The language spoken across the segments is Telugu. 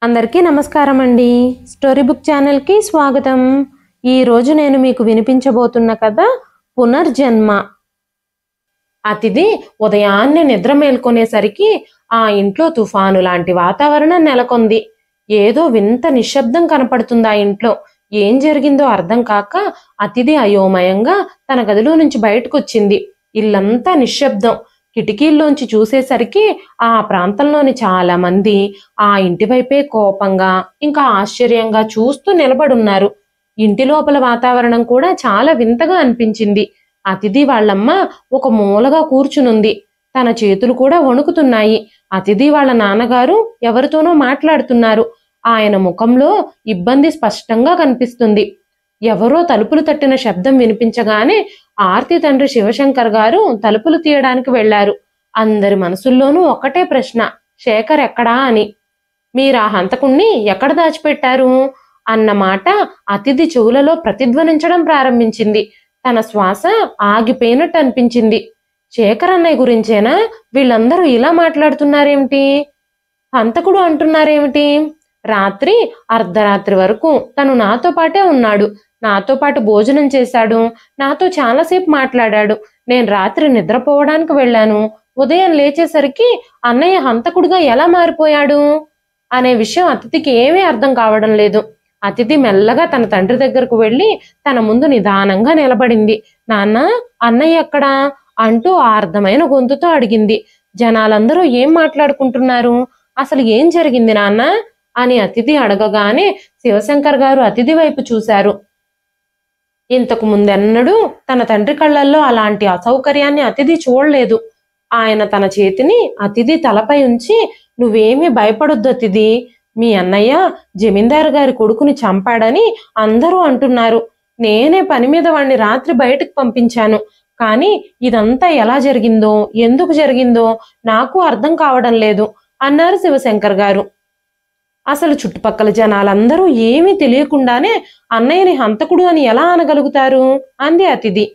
అందరికీ నమస్కారం అండి. స్టోరీ బుక్ ఛానల్కి స్వాగతం. ఈరోజు నేను మీకు వినిపించబోతున్న కథ పునర్జన్మ. అతిథి ఉదయాన్నే నిద్ర మేల్కొనేసరికి ఆ ఇంట్లో తుఫాను లాంటి వాతావరణం నెలకొంది. ఏదో వింత నిశ్శబ్దం కనపడుతుంది ఆ ఇంట్లో. ఏం జరిగిందో అర్థం కాక అతిథి అయోమయంగా తన గదిలో నుంచి బయటకొచ్చింది. ఇల్లంతా నిశ్శబ్దం. కిటికీల్లోంచి చూసేసరికి ఆ ప్రాంతంలోని చాలా మంది ఆ ఇంటి వైపే కోపంగా ఇంకా ఆశ్చర్యంగా చూస్తూ నిలబడున్నారు. ఇంటి లోపల వాతావరణం కూడా చాలా వింతగా అనిపించింది. అతిథి వాళ్ళమ్మ ఒక మూలగా కూర్చునుంది. తన చేతులు కూడా వణుకుతున్నాయి. అతిథి వాళ్ళ నాన్నగారు ఎవరితోనో మాట్లాడుతున్నారు. ఆయన ముఖంలో ఇబ్బంది స్పష్టంగా కనిపిస్తుంది. ఎవరో తలుపులు తట్టిన శబ్దం వినిపించగానే ఆర్తి తండ్రి శివశంకర్ గారు తలుపులు తీయడానికి వెళ్లారు. అందరి మనసుల్లోనూ ఒకటే ప్రశ్న, శేఖర్ ఎక్కడా అని. మీరా హంతకుణ్ణి ఎక్కడ దాచిపెట్టారు అన్న మాట అతిథి చెవులలో ప్రతిధ్వనించడం ప్రారంభించింది. తన శ్వాస ఆగిపోయినట్టు అనిపించింది. శేఖర్ అన్నయ్య గురించేనా వీళ్ళందరూ ఇలా మాట్లాడుతున్నారేమిటి? హంతకుడు అంటున్నారేమిటి? రాత్రి అర్ధరాత్రి వరకు తను నాతో పాటే ఉన్నాడు. నాతో పాటు భోజనం చేశాడు. నాతో చాలాసేపు మాట్లాడాడు. నేను రాత్రి నిద్రపోవడానికి వెళ్ళాను. ఉదయం లేచేసరికి అన్నయ్య హంతకుడుగా ఎలా మారిపోయాడు అనే విషయం అతిథికి ఏమీ అర్థం కావడం లేదు. అతిథి మెల్లగా తన తండ్రి దగ్గరకు వెళ్ళి తన ముందు నిదానంగా నిలబడింది. నాన్న, అన్నయ్య ఎక్కడా అంటూ అర్థమైన గొంతుతో అడిగింది. జనాలందరూ ఏం మాట్లాడుకుంటున్నారు? అసలు ఏం జరిగింది నాన్న అని అతిథి అడగగానే శివశంకర్ గారు అతిథి వైపు చూశారు. ఇంతకు ముందెన్నడూ తన తండ్రి కళ్ళల్లో అలాంటి అసౌకర్యాన్ని అతిథి చూడలేదు. ఆయన తన చేతిని అతిథి తలపై ఉంచి, నువ్వేమీ భయపడొద్దు అతిథి, మీ అన్నయ్య జమీందారు గారి కొడుకుని చంపాడని అందరూ అంటున్నారు. నేనే పని మీద వాణ్ణి రాత్రి బయటకు పంపించాను. కానీ ఇదంతా ఎలా జరిగిందో ఎందుకు జరిగిందో నాకు అర్థం కావడం లేదు అన్నారు శివశంకర్ గారు. అసలు చుట్టుపక్కల జనాలందరూ ఏమీ తెలియకుండానే అన్నయ్యని హంతకుడు అని ఎలా అనగలుగుతారు అంది అతిథి.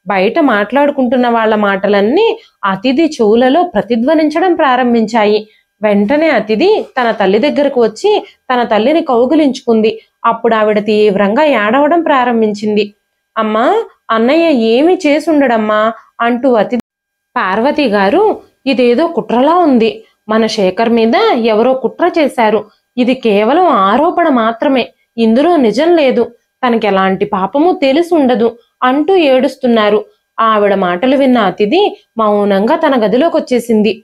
బయట మాట్లాడుకుంటున్న వాళ్ళ మాటలన్నీ అతిథి చెవులలో ప్రతిధ్వనించడం ప్రారంభించాయి. వెంటనే అతిథి తన తల్లి దగ్గరకు వచ్చి తన తల్లిని కౌగిలించుకుంది. అప్పుడు ఆవిడ తీవ్రంగా ఏడవడం ప్రారంభించింది. అమ్మా, అన్నయ్య ఏమీ చేసుండడమ్మా అంటూ అతిథి. పార్వతి గారు, ఇదేదో కుట్రలా ఉంది. మన శేఖర్ మీద ఎవరో కుట్ర చేశారు. ఇది కేవలం ఆరోపణ మాత్రమే. ఇందులో నిజం లేదు. తనకి ఎలాంటి పాపము తెలిసి ఉండదు అంటూ ఏడుస్తున్నారు. ఆవిడ మాటలు విన్న అతిథి మౌనంగా తన గదిలోకి వచ్చేసింది.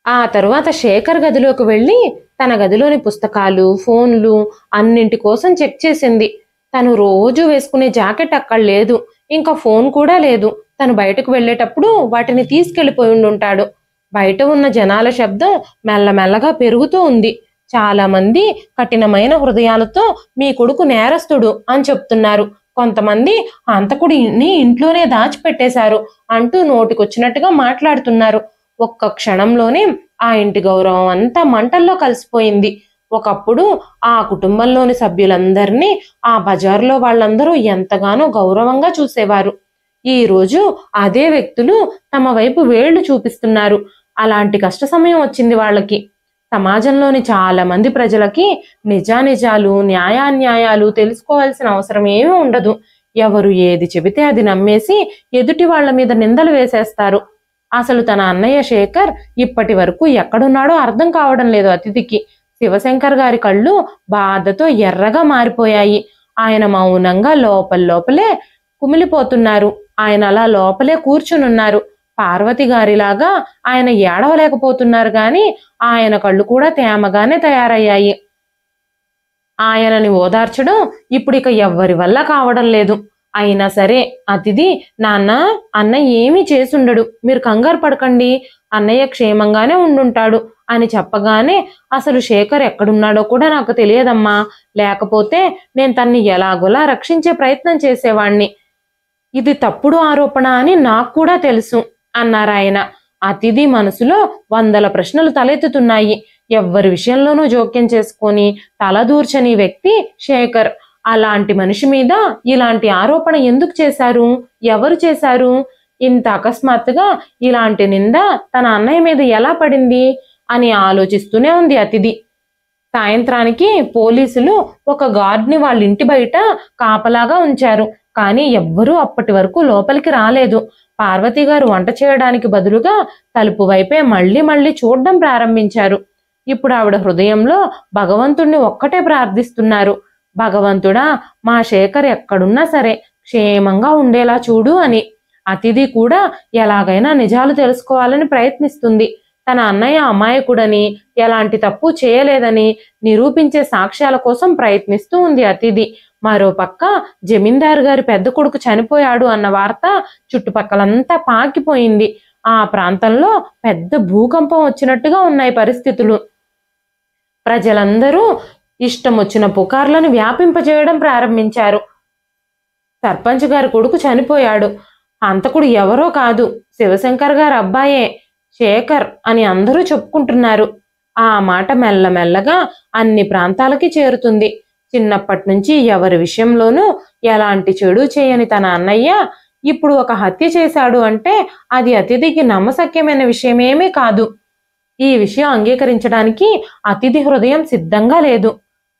ఆ తరువాత శేఖర్ గదిలోకి వెళ్ళి తన గదిలోని పుస్తకాలు, ఫోన్లు అన్నింటి కోసం చెక్ చేసింది. తను రోజు వేసుకునే జాకెట్ అక్కడ లేదు. ఇంకా ఫోన్ కూడా లేదు. తను బయటకు వెళ్ళేటప్పుడు వాటిని తీసుకెళ్లిపోయి ఉండుంటాడు. బయట ఉన్న జనాల శబ్దం మెల్లమెల్లగా పెరుగుతూ ఉంది. చాలా మంది కఠినమైన హృదయాలతో మీ కొడుకు నేరస్తుడు అని చెప్తున్నారు. కొంతమంది హంతకుడిని ఇంట్లోనే దాచిపెట్టేశారు అంటూ నోటికొచ్చినట్టుగా మాట్లాడుతున్నారు. ఒక్క క్షణంలోనే ఆ ఇంటి గౌరవం అంతా మంటల్లో కలిసిపోయింది. ఒకప్పుడు ఆ కుటుంబంలోని సభ్యులందరినీ ఆ బజార్లో వాళ్ళందరూ ఎంతగానో గౌరవంగా చూసేవారు. ఈ రోజు అదే వ్యక్తులు తమ వైపు వేళ్లు చూపిస్తున్నారు. అలాంటి కష్ట సమయం వచ్చింది వాళ్ళకి. సమాజంలోని చాలా మంది ప్రజలకి నిజానిజాలు, న్యాయాన్యాయాలు తెలుసుకోవాల్సిన అవసరం ఏమీ ఉండదు. ఎవరు ఏది చెబితే అది నమ్మేసి ఎదుటి వాళ్ల మీద నిందలు వేసేస్తారు. అసలు తన అన్నయ్య శేఖర్ ఇప్పటి వరకు ఎక్కడున్నాడో అర్థం కావడం లేదు అతిథికి. శివశంకర్ గారి కళ్ళు బాధతో ఎర్రగా మారిపోయాయి. ఆయన మౌనంగా లోపలే కుమిలిపోతున్నారు. ఆయన అలా లోపలే కూర్చునున్నారు. పార్వతి గారిలాగా ఆయన ఏడవలేకపోతున్నారు గాని ఆయన కళ్ళు కూడా తేమగానే తయారయ్యాయి. ఆయనని ఓదార్చడం ఇప్పుడు ఇక ఎవ్వరి వల్ల కావడం లేదు. అయినా సరే అతిథి, నాన్న, అన్నయ్య ఏమీ చేసుండడు, మీరు కంగారు పడకండి, అన్నయ్య క్షేమంగానే ఉండుంటాడు అని చెప్పగానే, అసలు శేఖర్ ఎక్కడున్నాడో కూడా నాకు తెలియదమ్మా. లేకపోతే నేను తన్ని ఎలాగోలా రక్షించే ప్రయత్నం చేసేవాణ్ణి. ఇది తప్పుడు ఆరోపణ అని నాకు కూడా తెలుసు అన్నారాయన. అతిథి మనసులో వందల ప్రశ్నలు తలెత్తుతున్నాయి. ఎవ్వరి విషయంలోనూ జోక్యం చేసుకొని తలదూర్చని వ్యక్తి శేఖర్. అలాంటి మనిషి మీద ఇలాంటి ఆరోపణ ఎందుకు చేశారు? ఎవరు చేశారు? ఇంత అకస్మాత్తుగా ఇలాంటి నింద తన అన్నయ్య మీద ఎలా పడింది అని ఆలోచిస్తూనే ఉంది అతిథి. సాయంత్రానికి పోలీసులు ఒక గార్డ్ని వాళ్ళ ఇంటి బయట కాపలాగా ఉంచారు. కానీ ఎవ్వరూ అప్పటి వరకు లోపలికి రాలేదు. పార్వతి గారు వంట చేయడానికి బదులుగా తలుపు వైపే మళ్ళీ మళ్ళీ చూడడం ప్రారంభించారు. ఇప్పుడు ఆవిడ హృదయంలో భగవంతుణ్ణి ఒక్కటే ప్రార్థిస్తున్నారు. భగవంతుడా, మా శేఖర్ ఎక్కడున్నా సరే క్షేమంగా ఉండేలా చూడు అని. అతిథి కూడా ఎలాగైనా నిజాలు తెలుసుకోవాలని ప్రయత్నిస్తుంది. తన అన్నయ్య అమాయకుడని, ఎలాంటి తప్పు చేయలేదని నిరూపించే సాక్ష్యాల కోసం ప్రయత్నిస్తూ ఉంది అతిథి. మరోపక్క జమీందారు గారి పెద్ద కొడుకు చనిపోయాడు అన్న వార్త చుట్టుపక్కలంతా పాకిపోయింది. ఆ ప్రాంతంలో పెద్ద భూకంపం వచ్చినట్టుగా ఉన్నాయి పరిస్థితులు. ప్రజలందరూ ఇష్టం వచ్చిన పుకార్లను వ్యాపింపజేయడం ప్రారంభించారు. సర్పంచ్ గారి కొడుకు చనిపోయాడు, హంతకుడు ఎవరో కాదు, శివశంకర్ గారి అబ్బాయే శేఖర్ అని అందరూ చెప్పుకుంటున్నారు. ఆ మాట మెల్లమెల్లగా అన్ని ప్రాంతాలకి చేరుతుంది. చిన్నప్పటి నుంచి ఎవరి విషయంలోనూ ఎలాంటి చెడు చేయని తన అన్నయ్య ఇప్పుడు ఒక హత్య చేశాడు అంటే అది అతిథికి నమ్మశక్యమైన విషయమేమీ కాదు. ఈ విషయం అంగీకరించడానికి అతిథి హృదయం సిద్ధంగా లేదు.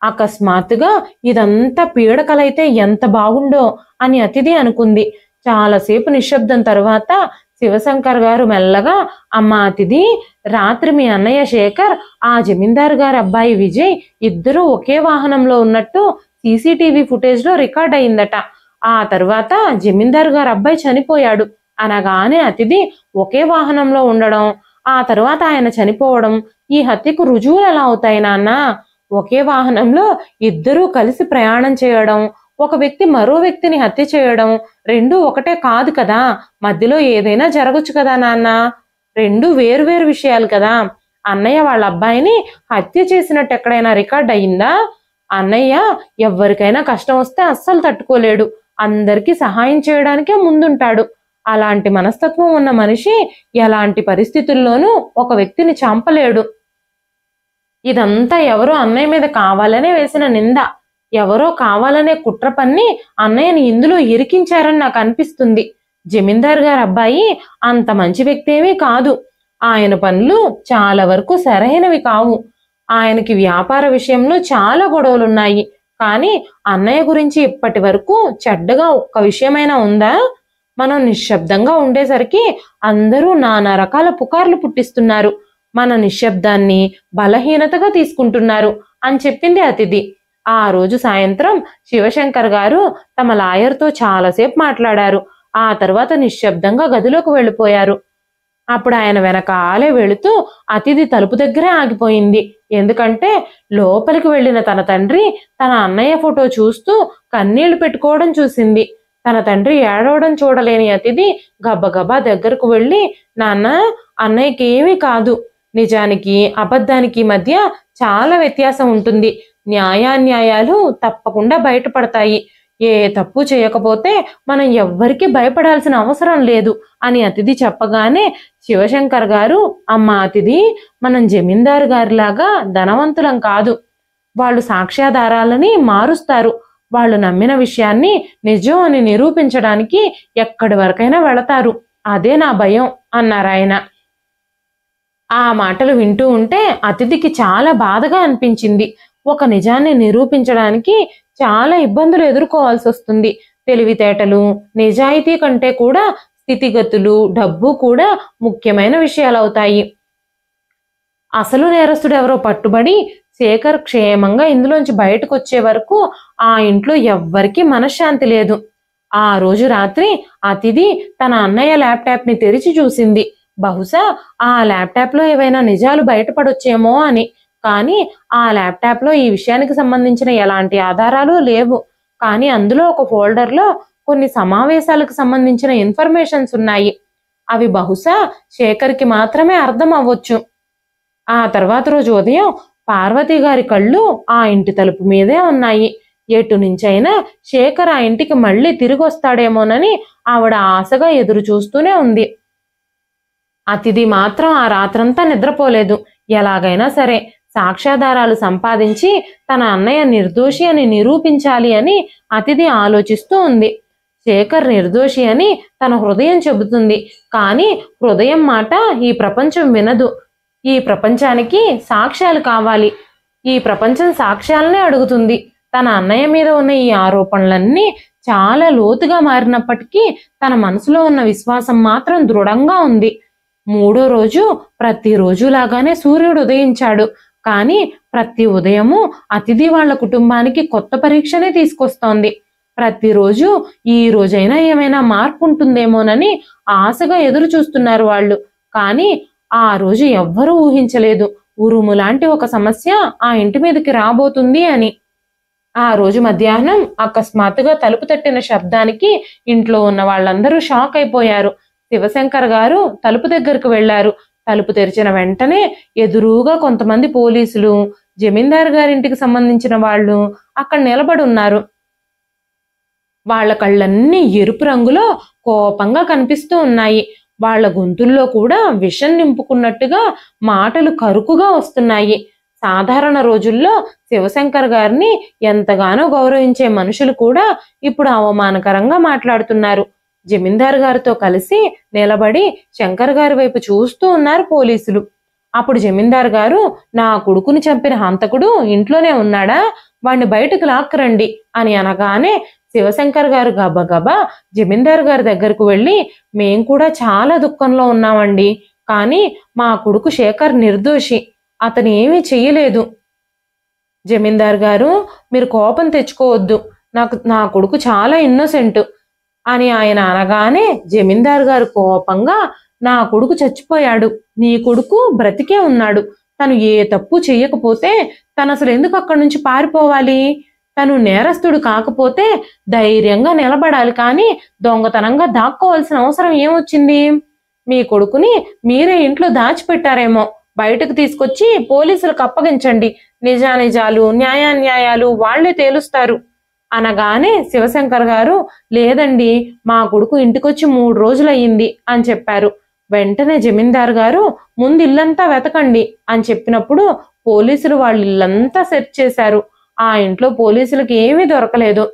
అకస్మాత్తుగా ఇదంతా పీడకలైతే ఎంత బాగుండో అని అతిథి అనుకుంది. చాలాసేపు నిశ్శబ్దం తరువాత శివశంకర్ గారు మెల్లగా, అమ్మ అతిథి, రాత్రి మీ అన్నయ్య శేఖర్, ఆ జమీందారు గారి అబ్బాయి విజయ్ ఇద్దరూ ఒకే వాహనంలో ఉన్నట్టు సీసీటీవీ ఫుటేజ్లో రికార్డ్ అయిందట. ఆ తర్వాత జమీందారు గారి అబ్బాయి చనిపోయాడు అనగానే అతిథి ఒకే వాహనంలో ఉండడం, ఆ తర్వాత ఆయన చనిపోవడం, ఈ హత్యకు రుజువులు ఎలా అవుతాయి నాన్న? ఒకే వాహనంలో ఇద్దరూ కలిసి ప్రయాణం చేయడం, ఒక వ్యక్తి మరో వ్యక్తిని హత్య చేయడం రెండూ ఒకటే కాదు కదా. మధ్యలో ఏదైనా జరగచ్చు కదా నాన్న. రెండు వేరు విషయాలు కదా. అన్నయ్య వాళ్ళ అబ్బాయిని హత్య చేసినట్టు ఎక్కడైనా రికార్డ్ అయ్యిందా? అన్నయ్య ఎవరికైనా కష్టం వస్తే అస్సలు తట్టుకోలేడు, అందరికీ సహాయం చేయడానికే ముందుంటాడు. అలాంటి మనస్తత్వం ఉన్న మనిషి ఎలాంటి పరిస్థితుల్లోనూ ఒక వ్యక్తిని చంపలేడు. ఇదంతా ఎవరో అన్నయ్య మీద కావాలనే వేసిన నింద. ఎవరో కావాలనే కుట్ర పన్ని అన్నయ్యని ఇందులో ఇరికించారని నాకు అనిపిస్తుంది. జమీందార్ గారి అబ్బాయి అంత మంచి వ్యక్తి ఏమీ కాదు. ఆయన పనులు చాలా వరకు సరైనవి కావు. ఆయనకి వ్యాపార విషయంలో చాలా గొడవలున్నాయి. కానీ అన్నయ్య గురించి ఇప్పటి వరకు చెడ్డగా ఒక్క విషయమైనా ఉందా? మనం నిశ్శబ్దంగా ఉండేసరికి అందరూ నానా రకాల పుకార్లు పుట్టిస్తున్నారు. మన నిశ్శబ్దాన్ని బలహీనతగా తీసుకుంటున్నారు అని చెప్పింది అతిథి. ఆ రోజు సాయంత్రం శివశంకర్ గారు తమ లాయర్తో చాలాసేపు మాట్లాడారు. ఆ తర్వాత నిశ్శబ్దంగా గదిలోకి వెళ్ళిపోయారు. అప్పుడు ఆయన వెనకాలే వెళుతూ అతిథి తలుపు దగ్గరే ఆగిపోయింది. ఎందుకంటే లోపలికి వెళ్ళిన తన తండ్రి తన అన్నయ్య ఫోటో చూస్తూ కన్నీళ్లు పెట్టుకోవడం చూసింది. తన తండ్రి ఏడవడం చూడలేని అతిథి గబగబా దగ్గరకు వెళ్ళి, నాన్న, అన్నయ్యకి ఏమీ కాదు. నిజానికి అబద్ధానికి మధ్య చాలా వ్యత్యాసం ఉంటుంది. న్యాయాన్యాయాలు తప్పకుండా బయటపడతాయి. ఏ తప్పు చేయకపోతే మనం ఎవ్వరికి భయపడాల్సిన అవసరం లేదు అని అతిథి చెప్పగానే శివశంకర్ గారు, అమ్మ అతిథి, మనం జమీందారు గారిలాగా ధనవంతులం కాదు. వాళ్ళు సాక్ష్యాధారాలని మారుస్తారు. వాళ్ళు నమ్మిన విషయాన్ని నిజం అని నిరూపించడానికి ఎక్కడి వరకైనా వెళతారు. అదే నా భయం అన్నారాయన. ఆ మాటలు వింటూ ఉంటే అతిథికి చాలా బాధగా అనిపించింది. ఒక నిజాన్ని నిరూపించడానికి చాలా ఇబ్బందులు ఎదుర్కోవాల్సి వస్తుంది. తెలివితేటలు, నిజాయితీ కంటే కూడా స్థితిగతులు, డబ్బు కూడా ముఖ్యమైన విషయాలు అవుతాయి. అసలు నేరస్తుడు ఎవరో పట్టుబడి శేఖర్ క్షేమంగా ఇందులోంచి బయటకు వచ్చే వరకు ఆ ఇంట్లో ఎవ్వరికీ మనశ్శాంతి లేదు. ఆ రోజు రాత్రి అతిథి తన అన్నయ్య ల్యాప్టాప్ని తెరిచి చూసింది. బహుశా ఆ ల్యాప్టాప్లో ఏవైనా నిజాలు బయటపడొచ్చేమో అని. కానీ ఆ ల్యాప్టాప్లో ఈ విషయానికి సంబంధించిన ఎలాంటి ఆధారాలు లేవు. కానీ అందులో ఒక ఫోల్డర్లో కొన్ని సమావేశాలకు సంబంధించిన ఇన్ఫర్మేషన్స్ ఉన్నాయి. అవి బహుశా శేఖర్కి మాత్రమే అర్థం అవ్వచ్చు. ఆ తర్వాత రోజు ఉదయం పార్వతి గారి కళ్ళు ఆ ఇంటి తలుపు మీదే ఉన్నాయి. ఎటు నుంచైనా శేఖర్ ఆ ఇంటికి మళ్ళీ తిరిగి వస్తాడేమోనని ఆవిడ ఆశగా ఎదురు చూస్తూనే ఉంది. అతిథి మాత్రం ఆ రాత్రంతా నిద్రపోలేదు. ఎలాగైనా సరే సాక్ష్యాధారాలు సంపాదించి తన అన్నయ్య నిర్దోషి అని నిరూపించాలి అని అతిథి ఆలోచిస్తూ ఉంది. శేఖర్ నిర్దోషి అని తన హృదయం చెబుతుంది. కానీ హృదయం మాట ఈ ప్రపంచం వినదు. ఈ ప్రపంచానికి సాక్ష్యాలు కావాలి. ఈ ప్రపంచం సాక్ష్యాలనే అడుగుతుంది. తన అన్నయ్య మీద ఉన్న ఈ ఆరోపణలన్నీ చాలా లోతుగా మారినప్పటికీ తన మనసులో ఉన్న విశ్వాసం మాత్రం దృఢంగా ఉంది. మూడో రోజు ప్రతిరోజు లాగానే సూర్యుడు ఉదయించాడు. కానీ ప్రతి ఉదయము అతిథి వాళ్ళ కుటుంబానికి కొత్త పరీక్షనే తీసుకొస్తోంది. ప్రతిరోజు ఈ రోజైనా ఏమైనా మార్పు ఉంటుందేమోనని ఆశగా ఎదురు చూస్తున్నారు వాళ్ళు. కానీ ఆ రోజు ఎవ్వరూ ఊహించలేదు ఉరుము లాంటి ఒక సమస్య ఆ ఇంటి మీదకి రాబోతుంది అని. ఆ రోజు మధ్యాహ్నం అకస్మాత్తుగా తలుపు తట్టిన శబ్దానికి ఇంట్లో ఉన్న వాళ్ళందరూ షాక్ అయిపోయారు. శివశంకర్ గారు తలుపు దగ్గరకు వెళ్లారు. తలుపు తెరిచిన వెంటనే ఎదురుగా కొంతమంది పోలీసులు, జమీందారు గారింటికి సంబంధించిన వాళ్ళు అక్కడ నిలబడి ఉన్నారు. వాళ్ళ కళ్ళన్నీ ఎరుపు రంగులో కోపంగా కనిపిస్తూ ఉన్నాయి. వాళ్ళ గొంతుల్లో కూడా విషం నింపుకున్నట్టుగా మాటలు కరుకుగా వస్తున్నాయి. సాధారణ రోజుల్లో శివశంకర్ గారిని ఎంతగానో గౌరవించే మనుషులు కూడా ఇప్పుడు అవమానకరంగా మాట్లాడుతున్నారు. జమీందారు గారితో కలిసి నిలబడి శంకర్ గారి వైపు చూస్తూ ఉన్నారు పోలీసులు. అప్పుడు జమీందారు గారు, నా కొడుకుని చంపిన హంతకుడు ఇంట్లోనే ఉన్నాడా, వాణ్ణి బయటకు లాక్కరండి అని అనగానే శివశంకర్ గారు గబగబా జమీందారు గారి దగ్గరకు వెళ్ళి, మేం కూడా చాలా దుఃఖంలో ఉన్నామండి, కానీ మా కొడుకు శేఖర్ నిర్దోషి, అతను ఏమీ చెయ్యలేదు. జమీందారు గారు, మీరు కోపం తెచ్చుకోవద్దు, నా కొడుకు చాలా ఇన్నోసెంట్ అని ఆయన అనగానే జమీందారు గారు కోపంగా, నా కొడుకు చచ్చిపోయాడు, నీ కొడుకు బ్రతికే ఉన్నాడు, తను ఏ తప్పు చెయ్యకపోతే తను అసలు ఎందుకు అక్కడి నుంచి పారిపోవాలి? తను నేరస్తుడు కాకపోతే ధైర్యంగా నిలబడాలి, కానీ దొంగతనంగా దాక్కోవాల్సిన అవసరం ఏమొచ్చింది? మీ కొడుకుని మీరే ఇంట్లో దాచిపెట్టారేమో, బయటకు తీసుకొచ్చి పోలీసులకు అప్పగించండి, నిజానిజాలు న్యాయాన్యాయాలు వాళ్లే తేలుస్తారు అనగానే శివశంకర్ గారు, లేదండి, మా కొడుకు ఇంటికొచ్చి 3 రోజులయ్యింది అని చెప్పారు. వెంటనే జమీందారు గారు, ముందు ఇల్లంతా వెతకండి అని చెప్పినప్పుడు పోలీసులు వాళ్ళ ఇల్లంతా సెర్చ్ చేశారు. ఆ ఇంట్లో పోలీసులకు ఏమీ దొరకలేదు.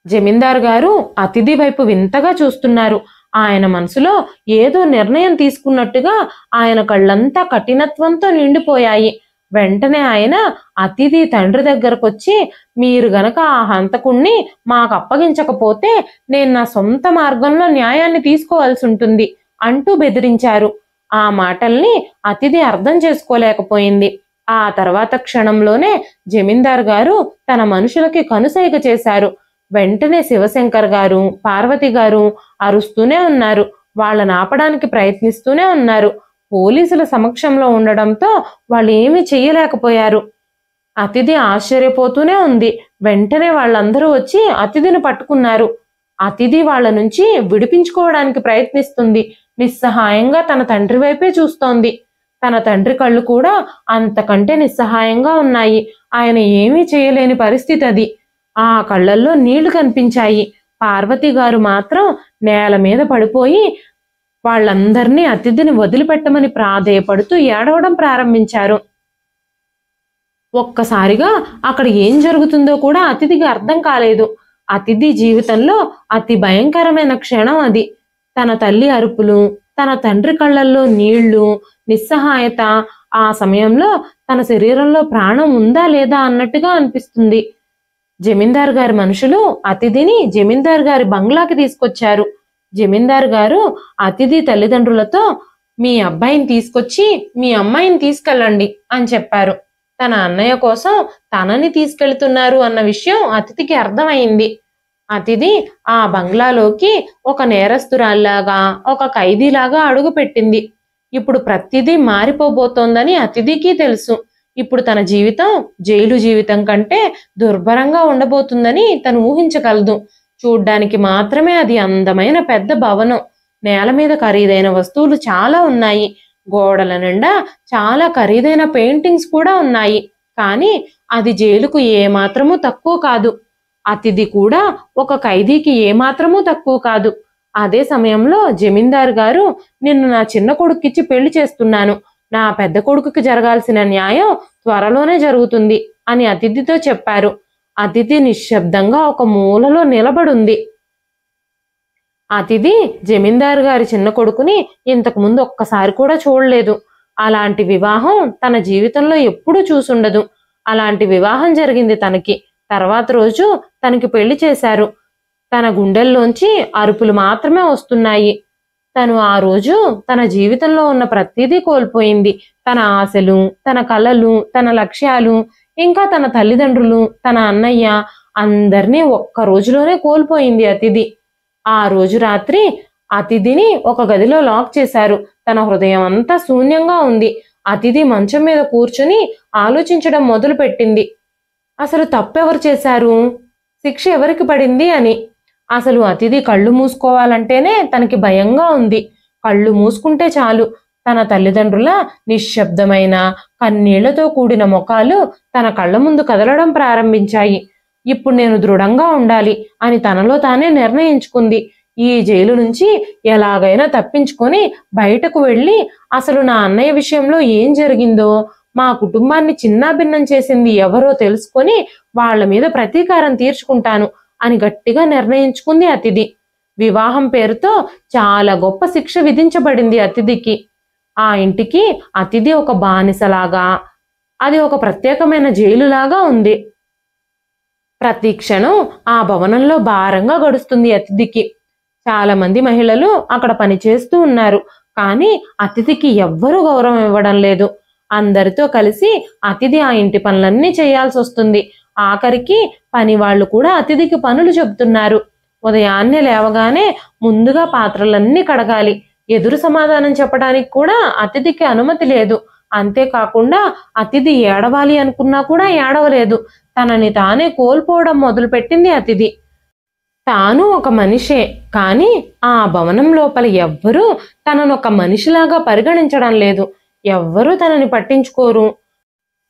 జమీందారు గారు అతిథి వైపు వింతగా చూస్తున్నారు. ఆయన మనసులో ఏదో నిర్ణయం తీసుకున్నట్టుగా ఆయన కళ్ళంతా కఠినత్వంతో నిండిపోయాయి. వెంటనే ఆయన అతిథి తండ్రి దగ్గరకొచ్చి, మీరు గనక ఆ హంతకుణ్ణి మాకు అప్పగించకపోతే నేను నా సొంత మార్గంలో న్యాయాన్ని తీసుకోవాల్సి ఉంటుంది అంటూ బెదిరించారు. ఆ మాటల్ని అతిథి అర్థం చేసుకోలేకపోయింది. ఆ తర్వాత క్షణంలోనే జమీందారు గారు తన మనుషులకి కనుసైగ చేశారు. వెంటనే శివశంకర్ గారు, పార్వతి గారు అరుస్తూనే ఉన్నారు. వాళ్ళని ఆపడానికి ప్రయత్నిస్తూనే ఉన్నారు. పోలీసుల సమక్షంలో ఉండడంతో వాళ్ళు ఏమీ చెయ్యలేకపోయారు. అతిథి ఆశ్చర్యపోతూనే ఉంది. వెంటనే వాళ్ళందరూ వచ్చి అతిథిని పట్టుకున్నారు. అతిథి వాళ్ళ నుంచి విడిపించుకోవడానికి ప్రయత్నిస్తుంది. నిస్సహాయంగా తన తండ్రి వైపే చూస్తోంది. తన తండ్రి కళ్ళు కూడా అంతకంటే నిస్సహాయంగా ఉన్నాయి. ఆయన ఏమీ చేయలేని పరిస్థితి అది. ఆ కళ్ళల్లో నీళ్లు కనిపించాయి. పార్వతి గారు మాత్రం నేల మీద పడిపోయి వాళ్ళందరినీ అతిథిని వదిలిపెట్టమని ప్రాధేయపడుతూ ఏడవడం ప్రారంభించారు. ఒక్కసారిగా అక్కడ ఏం జరుగుతుందో కూడా అతిథికి అర్థం కాలేదు. అతిథి జీవితంలో అతి భయంకరమైన క్షణం అది. తన తల్లి అరుపులు, తన తండ్రి కళ్ళల్లో నీళ్లు, నిస్సహాయత. ఆ సమయంలో తన శరీరంలో ప్రాణం ఉందా లేదా అన్నట్టుగా అనిపిస్తుంది. జమీందారు గారి మనుషులు అతిథిని జమీందారు గారి బంగ్లాకి తీసుకొచ్చారు. జమీందారు గారు అతిథి తల్లిదండ్రులతో, మీ అబ్బాయిని తీసుకొచ్చి మీ అమ్మాయిని తీసుకెళ్ళండి అని చెప్పారు. తన అన్నయ్య కోసం తనని తీసుకెళ్తున్నారు అన్న విషయం అతిథికి అర్థమైంది. అతిథి ఆ బంగ్లాలోకి ఒక నేరస్తురాల్లాగా, ఒక ఖైదీలాగా అడుగు పెట్టింది. ఇప్పుడు ప్రతిదీ మారిపోబోతోందని అతిథికి తెలుసు. ఇప్పుడు తన జీవితం జైలు జీవితం కంటే దుర్భరంగా ఉండబోతుందని తను ఊహించగలదు. చూడ్డానికి మాత్రమే అది అందమైన పెద్ద భవనం. నేల మీద ఖరీదైన వస్తువులు చాలా ఉన్నాయి. గోడల నిండా చాలా ఖరీదైన పెయింటింగ్స్ కూడా ఉన్నాయి. కానీ అది జైలుకు ఏమాత్రమూ తక్కువ కాదు. అతిథి కూడా ఒక ఖైదీకి ఏమాత్రమూ తక్కువ కాదు. అదే సమయంలో జమీందారు గారు, నిన్ను నా చిన్న కొడుక్కిచ్చి పెళ్లి చేస్తున్నాను, నా పెద్ద కొడుకుకి జరగాల్సిన న్యాయం త్వరలోనే జరుగుతుంది అని అతిథితో చెప్పారు. అతిథి నిశ్శబ్దంగా ఒక మూలలో నిలబడుంది. అతిథి జమీందారు గారి చిన్న కొడుకుని ఇంతకు ముందు ఒక్కసారి కూడా చూడలేదు. అలాంటి వివాహం తన జీవితంలో ఎప్పుడూ చూసుండదు. అలాంటి వివాహం జరిగింది తనకి. తర్వాత రోజు తనకి పెళ్లి చేశారు. తన గుండెల్లోంచి అరుపులు మాత్రమే వస్తున్నాయి. తను ఆ రోజు తన జీవితంలో ఉన్న ప్రతిదీ కోల్పోయింది. తన ఆశలు, తన కలలు, తన లక్ష్యాలు, ఇంకా తన తల్లిదండ్రులు, తన అన్నయ్య అందరినీ ఒక్క రోజులోనే కోల్పోయింది అతిథి. ఆ రోజు రాత్రి అతిథిని ఒక గదిలో లాక్ చేశారు. తన హృదయం అంతా శూన్యంగా ఉంది. అతిథి మంచం మీద కూర్చుని ఆలోచించడం మొదలుపెట్టింది. అసలు తప్పెవరు చేశారు, శిక్ష ఎవరికి పడింది అని. అసలు అతిథి కళ్ళు మూసుకోవాలంటేనే తనకి భయంగా ఉంది. కళ్ళు మూసుకుంటే చాలు తన తల్లిదండ్రుల నిశ్శబ్దమైన కన్నీళ్లతో కూడిన ముఖాలు తన కళ్ళ ముందు కదలడం ప్రారంభించాయి. ఇప్పుడు నేను దృఢంగా ఉండాలి అని తనలో తానే నిర్ణయించుకుంది. ఈ జైలు నుంచి ఎలాగైనా తప్పించుకొని బయటకు వెళ్ళి అసలు నా అన్నయ్య విషయంలో ఏం జరిగిందో, మా కుటుంబాన్ని చిన్నాభిన్నం చేసింది ఎవరో తెలుసుకొని వాళ్ల మీద ప్రతీకారం తీర్చుకుంటాను అని గట్టిగా నిర్ణయించుకుంది అతిథి. వివాహం పేరుతో చాలా గొప్ప శిక్ష విధించబడింది అతిథికి. ఆ ఇంటికి అతిథి ఒక బానిసలాగా, అది ఒక ప్రత్యేకమైన జైలులాగా ఉంది. ప్రతి క్షణం ఆ భవనంలో భారంగా గడుస్తుంది అతిథికి. చాలా మంది మహిళలు అక్కడ పనిచేస్తూ ఉన్నారు. కానీ అతిథికి ఎవ్వరూ గౌరవం ఇవ్వడం లేదు. అందరితో కలిసి అతిథి ఆ ఇంటి పనులన్నీ చేయాల్సి వస్తుంది. ఆఖరికి పని వాళ్ళు కూడా అతిథికి పనులు చెబుతున్నారు. ఉదయాన్నే లేవగానే ముందుగా పాత్రలన్నీ కడగాలి. ఎదురు సమాధానం చెప్పడానికి కూడా అతిథికి అనుమతి లేదు. అంతేకాకుండా అతిథి ఏడవాలి అనుకున్నా కూడా ఏడవలేదు. తనని తానే కోల్పోవడం మొదలుపెట్టింది అతిథి. తాను ఒక మనిషే, కానీ ఆ భవనం లోపల ఎవ్వరూ తనను ఒక మనిషిలాగా పరిగణించడం లేదు. ఎవ్వరూ తనని పట్టించుకోరు.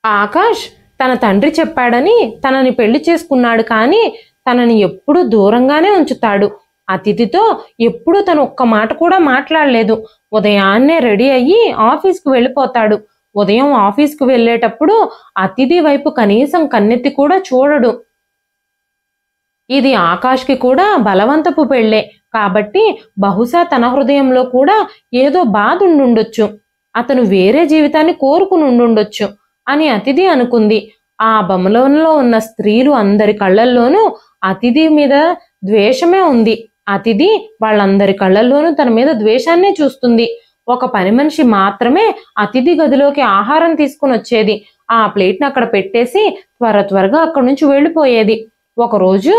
ఆకాష్ తన తండ్రి చెప్పాడని తనని పెళ్లి చేసుకున్నాడు, కానీ తనని ఎప్పుడూ దూరంగానే ఉంచుతాడు. అతిథితో ఎప్పుడూ తను ఒక్క మాట కూడా మాట్లాడలేదు. ఉదయాన్నే రెడీ అయ్యి ఆఫీస్కి వెళ్ళిపోతాడు. ఉదయం ఆఫీస్కి వెళ్ళేటప్పుడు అతిథి వైపు కనీసం కన్నెత్తి కూడా చూడడు. ఇది ఆకాష్కి కూడా బలవంతపు పెళ్లే కాబట్టి బహుశా తన హృదయంలో కూడా ఏదో బాధ ఉండుండొచ్చు. అతను వేరే జీవితాన్ని కోరుకుని ఉండుండొచ్చు అని అతిథి అనుకుంది. ఆ భవనంలో ఉన్న స్త్రీలు అందరి కళ్ళల్లోనూ అతిథి మీద ద్వేషమే ఉంది. అతిథి వాళ్ళందరి కళ్ళల్లోనూ తన మీద ద్వేషాన్నే చూస్తుంది. ఒక పని మనిషి మాత్రమే అతిథి గదిలోకి ఆహారం తీసుకుని వచ్చేది. ఆ ప్లేట్ని అక్కడ పెట్టేసి త్వరగా అక్కడి నుంచి వెళ్ళిపోయేది. ఒకరోజు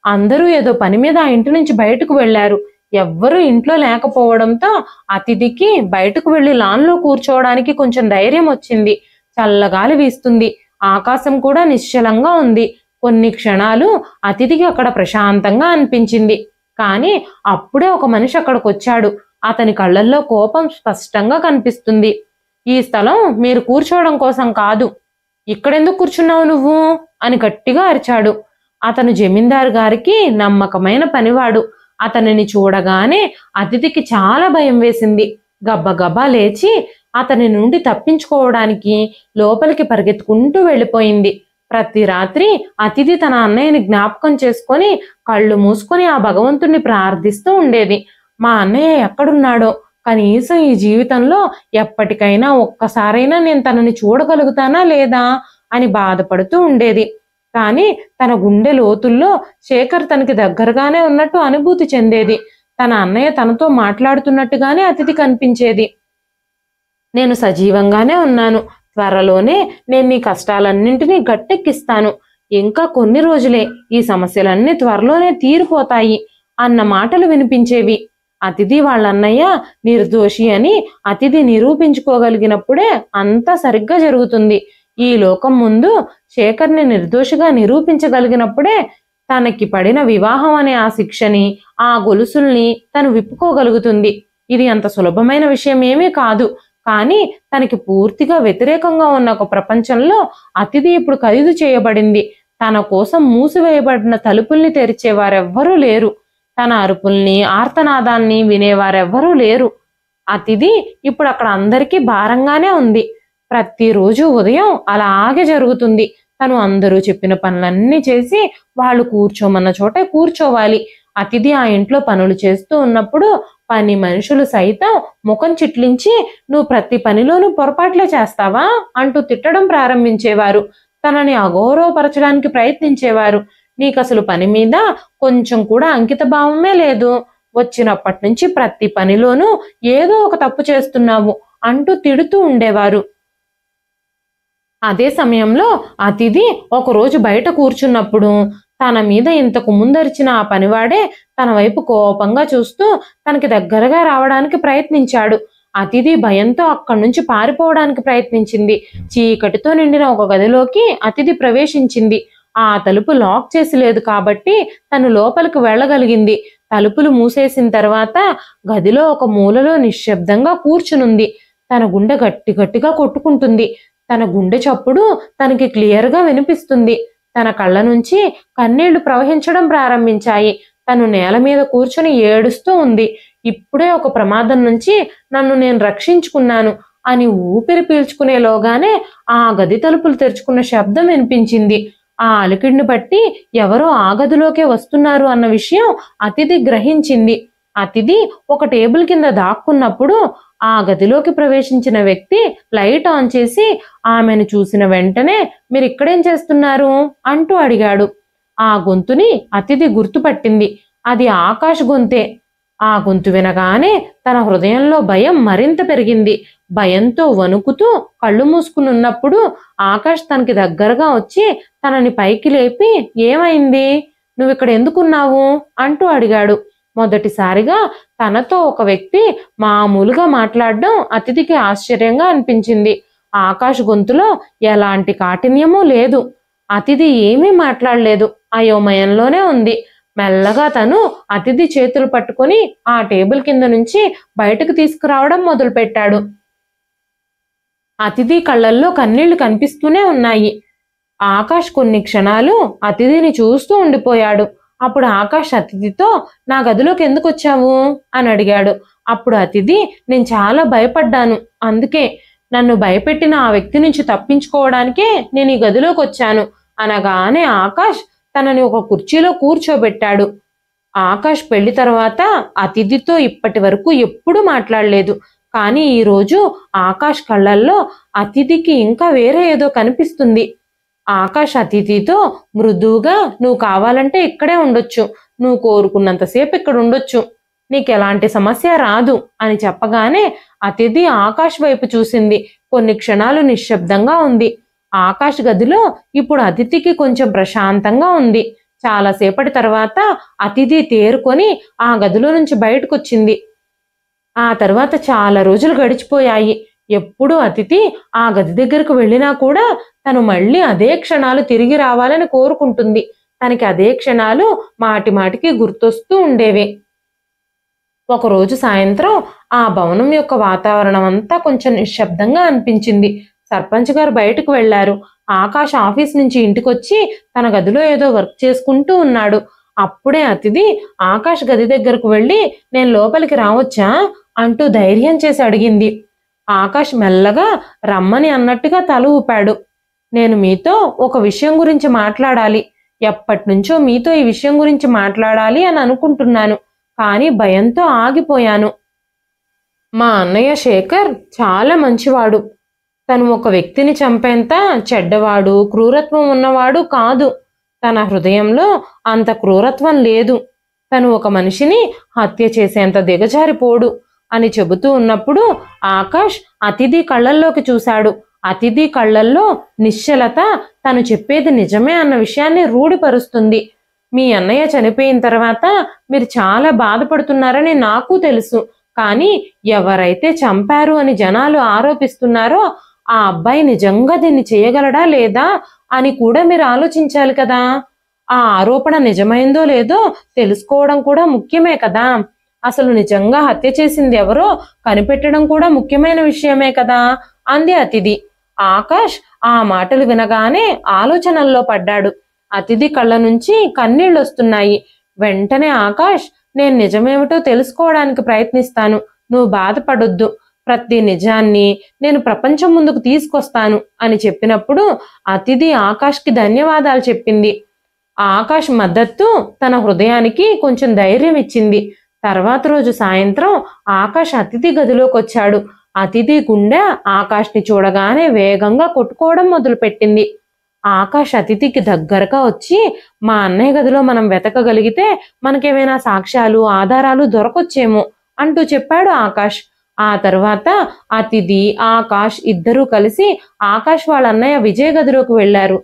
అందరూ ఏదో పని మీద ఆ ఇంటి నుంచి బయటకు వెళ్లారు. ఎవ్వరూ ఇంట్లో లేకపోవడంతో అతిథికి బయటకు వెళ్లి లాన్లో కూర్చోవడానికి కొంచెం ధైర్యం వచ్చింది. చల్లగాలి వీస్తుంది. ఆకాశం కూడా నిశ్చలంగా ఉంది. కొన్ని క్షణాలు అతిథికి అక్కడ ప్రశాంతంగా అనిపించింది. కానీ అప్పుడే ఒక మనిషి అక్కడికి వచ్చాడు. అతని కళ్ళల్లో కోపం స్పష్టంగా కనిపిస్తుంది. ఈ స్థలం మీరు కూర్చోవడం కోసం కాదు, ఇక్కడెందుకు కూర్చున్నావు నువ్వు అని గట్టిగా అరిచాడు. అతను జమీందారు గారికి నమ్మకమైన పనివాడు. అతనిని చూడగానే అతిథికి చాలా భయం వేసింది. గబ్బగబ్బా లేచి అతని నుండి తప్పించుకోవడానికి లోపలికి పరిగెత్తుకుంటూ వెళ్ళిపోయింది. ప్రతి రాత్రి అతిథి తన అన్నయ్యని జ్ఞాపకం చేసుకొని కళ్ళు మూసుకొని ఆ భగవంతుణ్ణి ప్రార్థిస్తూ ఉండేది. మా అన్నయ్య ఎక్కడున్నాడో, కనీసం ఈ జీవితంలో ఎప్పటికైనా ఒక్కసారైనా నేను తనని చూడగలుగుతానా లేదా అని బాధపడుతూ ఉండేది. కానీ తన గుండె లోతుల్లో శేఖర్ తనకి దగ్గరగానే ఉన్నట్టు అనుభూతి చెందేది. తన అన్నయ్య తనతో మాట్లాడుతున్నట్టుగానే అతిథి కనిపించేది. నేను సజీవంగానే ఉన్నాను. త్వరలోనే నేను నీ కష్టాలన్నింటినీ గట్టెక్కిస్తాను. ఇంకా కొన్ని రోజులే, ఈ సమస్యలన్నీ త్వరలోనే తీరిపోతాయి అన్న మాటలు వినిపించేవి. అతిథి వాళ్ళన్నయ్య నిర్దోషి అని అతిథి నిరూపించుకోగలిగినప్పుడే అంతా సరిగ్గా జరుగుతుంది. ఈ లోకం ముందు శేఖర్ని నిర్దోషిగా నిరూపించగలిగినప్పుడే తనకి పడిన వివాహం అనే ఆ శిక్షని, ఆ గొలుసుల్ని తను విప్పుకోగలుగుతుంది. ఇది అంత సులభమైన విషయం ఏమీ కాదు. కానీ తనకి పూర్తిగా వ్యతిరేకంగా ఉన్న ఒక ప్రపంచంలో అతిథి ఇప్పుడు ఖైదు చేయబడింది. తన కోసం మూసివేయబడిన తలుపుల్ని తెరిచేవారెవ్వరూ లేరు. తన అరుపుల్ని, ఆర్తనాదాల్ని వినేవారెవ్వరూ లేరు. అతిథి ఇప్పుడు అక్కడ అందరికీ భారంగానే ఉంది. ప్రతిరోజు ఉదయం అలాగే జరుగుతుంది. తను అందరూ చెప్పిన పనులన్నీ చేసి వాళ్ళు కూర్చోమన్న చోటే కూర్చోవాలి. అతిథి ఆ ఇంట్లో పనులు చేస్తూ ఉన్నప్పుడు పని మనుషులు సైతం ముఖం చిట్లించి నువ్వు ప్రతి పనిలోనూ పొరపాట్లే చేస్తావా అంటూ తిట్టడం ప్రారంభించేవారు. తనని అగౌరవపరచడానికి ప్రయత్నించేవారు. నీకసలు పని మీద కొంచెం కూడా అంకిత భావమే లేదు, వచ్చినప్పటి నుంచి ప్రతి పనిలోనూ ఏదో ఒక తప్పు చేస్తున్నావు అంటూ తిడుతూ ఉండేవారు. అదే సమయంలో అతిథి ఒకరోజు బయట కూర్చున్నప్పుడు తన మీద ఇంతకు ముందరిచిన ఆ పనివాడే తన వైపు కోపంగా చూస్తూ తనకి దగ్గరగా రావడానికి ప్రయత్నించాడు. అతిథి భయంతో అక్కడి నుంచి పారిపోవడానికి ప్రయత్నించింది. చీకటితో నిండిన ఒక గదిలోకి అతిథి ప్రవేశించింది. ఆ తలుపు లాక్ చేసి లేదు కాబట్టి తను లోపలికి వెళ్ళగలిగింది. తలుపులు మూసేసిన తర్వాత గదిలో ఒక మూలలో నిశ్శబ్దంగా కూర్చునుంది. తన గుండె గట్టి గట్టిగా కొట్టుకుంటుంది. తన గుండె చప్పుడు తనకి క్లియర్గా వినిపిస్తుంది. తన కళ్ళ నుంచి కన్నీళ్లు ప్రవహించడం ప్రారంభించాయి. తను నేల మీద కూర్చుని ఏడుస్తూ ఉంది. ఇప్పుడే ఒక ప్రమాదం నుంచి నన్ను నేను రక్షించుకున్నాను అని ఊపిరి పీల్చుకునేలోగానే ఆ గది తలుపులు తెరుచుకున్న శబ్దం వినిపించింది. ఆ అలికిడిని బట్టి ఎవరో ఆ గదిలోకే వస్తున్నారు అన్న విషయం అతిథి గ్రహించింది. అతిథి ఒక టేబుల్ కింద దాక్కున్నప్పుడు ఆ గదిలోకి ప్రవేశించిన వ్యక్తి లైట్ ఆన్ చేసి ఆమెను చూసిన వెంటనే మీరు ఇక్కడేం చేస్తున్నారు అంటూ అడిగాడు. ఆ గొంతుని అతిథి గుర్తుపట్టింది. అది ఆకాష్ గొంతే. ఆ గొంతు వినగానే తన హృదయంలో భయం మరింత పెరిగింది. భయంతో వణుకుతూ కళ్ళు మూసుకుని ఉన్నప్పుడు ఆకాష్ తనకి దగ్గరగా వచ్చి తనని పైకి లేపి ఏమైంది, నువ్వు ఇక్కడ ఎందుకున్నావు అంటూ అడిగాడు. మొదటిసారిగా తనతో ఒక వ్యక్తి మామూలుగా మాట్లాడడం అతిథికి ఆశ్చర్యంగా అనిపించింది. ఆకాష్ గొంతులో ఎలాంటి కాఠిన్యమూ లేదు. అతిథి ఏమీ మాట్లాడలేదు, అయోమయంలోనే ఉంది. మెల్లగా తను అతిథి చేతులు పట్టుకొని ఆ టేబుల్ కింద నుంచి బయటకు తీసుకురావడం మొదలుపెట్టాడు. అతిథి కళ్ళల్లో కన్నీళ్లు కనిపిస్తూనే ఉన్నాయి. ఆకాష్ కొన్ని క్షణాలు అతిథిని చూస్తూ ఉండిపోయాడు. అప్పుడు ఆకాష్ అతిథితో నా గదిలోకి ఎందుకు వచ్చావు అని అడిగాడు. అప్పుడు అతిథి నేను చాలా భయపడ్డాను, అందుకే నన్ను భయపెట్టిన ఆ వ్యక్తి నుంచి తప్పించుకోవడానికే నేను ఈ గదిలోకి వచ్చాను అనగానే ఆకాష్ తనని ఒక కుర్చీలో కూర్చోబెట్టాడు. ఆకాష్ పెళ్లి తర్వాత అతిథితో ఇప్పటి వరకు ఎప్పుడూ మాట్లాడలేదు. కానీ ఈరోజు ఆకాష్ కళ్ళల్లో అతిథికి ఇంకా వేరే ఏదో కనిపిస్తుంది. ఆకాష్ అతిథితో మృదువుగా నువ్వు కావాలంటే ఇక్కడే ఉండొచ్చు, నువ్వు కోరుకున్నంతసేపు ఇక్కడ ఉండొచ్చు, నీకు ఎలాంటి సమస్య రాదు అని చెప్పగానే అతిథి ఆకాష్ వైపు చూసింది. కొన్ని క్షణాలు నిశ్శబ్దంగా ఉంది. ఆకాష్ గదిలో ఇప్పుడు అతిథికి కొంచెం ప్రశాంతంగా ఉంది. చాలాసేపటి తర్వాత అతిథి తేరుకొని ఆ గదిలో నుంచి బయటకొచ్చింది. ఆ తర్వాత చాలా రోజులు గడిచిపోయాయి. ఎప్పుడు అతిథి ఆ గది దగ్గరకు వెళ్ళినా కూడా తను మళ్ళీ అదే క్షణాలు తిరిగి రావాలని కోరుకుంటుంది. తనకి అదే క్షణాలు మాటి మాటికి గుర్తొస్తూ ఉండేవి. ఒకరోజు సాయంత్రం ఆ భవనం యొక్క వాతావరణం అంతా కొంచెం నిశ్శబ్దంగా అనిపించింది. సర్పంచ్ గారు బయటకు వెళ్లారు. ఆకాష్ ఆఫీస్ నుంచి ఇంటికొచ్చి తన గదిలో ఏదో వర్క్ చేసుకుంటూ ఉన్నాడు. అప్పుడే అతిథి ఆకాష్ గది దగ్గరకు వెళ్ళి నేను లోపలికి రావచ్చా అంటూ ధైర్యం చేసి అడిగింది. ఆకాష్ మెల్లగా రమ్మని అన్నట్టుగా తల ఊపాడు. నేను మీతో ఒక విషయం గురించి మాట్లాడాలి, ఎప్పటి నుంచో మీతో ఈ విషయం గురించి మాట్లాడాలి అని అనుకుంటున్నాను, కానీ భయంతో ఆగిపోయాను. మా అన్నయ్య శేఖర్ చాలా మంచివాడు. తను ఒక వ్యక్తిని చంపేంత చెడ్డవాడు, క్రూరత్వం ఉన్నవాడు కాదు. తన హృదయంలో అంత క్రూరత్వం లేదు. తను ఒక మనిషిని హత్య చేసేంత దిగజారిపోడు అని చెబుతూ ఉన్నప్పుడు ఆకాష్ అతిథి కళ్ళల్లోకి చూశాడు. అతిథి కళ్ళల్లో నిశ్చలత తను చెప్పేది నిజమే అన్న విషయాన్ని రూఢిపరుస్తుంది. మీ అన్నయ్య చనిపోయిన తర్వాత మీరు చాలా బాధపడుతున్నారని నాకు తెలుసు, కానీ ఎవరైతే చంపారు అని జనాలు ఆరోపిస్తున్నారో ఆ అబ్బాయి నిజంగా దీన్ని చేయగలడా లేదా అని కూడా మీరు ఆలోచించాలి కదా. ఆ ఆరోపణ నిజమైందో లేదో తెలుసుకోవడం కూడా ముఖ్యమే కదా. అసలు నిజంగా హత్య చేసింది ఎవరో కనిపెట్టడం కూడా ముఖ్యమైన విషయమే కదా అంది అతిథి. ఆకాష్ ఆ మాటలు వినగానే ఆలోచనల్లో పడ్డాడు. అతిథి కళ్ళ నుంచి కన్నీళ్ళు వస్తున్నాయి. వెంటనే ఆకాష్ నేను నిజమేమిటో తెలుసుకోవడానికి ప్రయత్నిస్తాను, నువ్వు బాధపడొద్దు, ప్రతి నిజాన్ని నేను ప్రపంచం ముందుకు తీసుకొస్తాను అని చెప్పినప్పుడు అతిథి ఆకాష్కి ధన్యవాదాలు చెప్పింది. ఆకాష్ మద్దతు తన హృదయానికి కొంచెం ధైర్యం ఇచ్చింది. తర్వాత రోజు సాయంత్రం ఆకాష్ అతిథి గదిలోకి వచ్చాడు. అతిథి గుండె ఆకాష్ని చూడగానే వేగంగా కొట్టుకోవడం మొదలుపెట్టింది. ఆకాష్ అతిథికి దగ్గరగా వచ్చి, మా అన్నయ్య గదిలో మనం వెతకగలిగితే మనకేమైనా సాక్ష్యాలు ఆధారాలు దొరకొచ్చేమో అంటూ చెప్పాడు ఆకాష్. ఆ తర్వాత అతిథి ఆకాష్ ఇద్దరూ కలిసి ఆకాష్ వాళ్ళ అన్నయ్య విజయ్ గదిలోకి వెళ్లారు.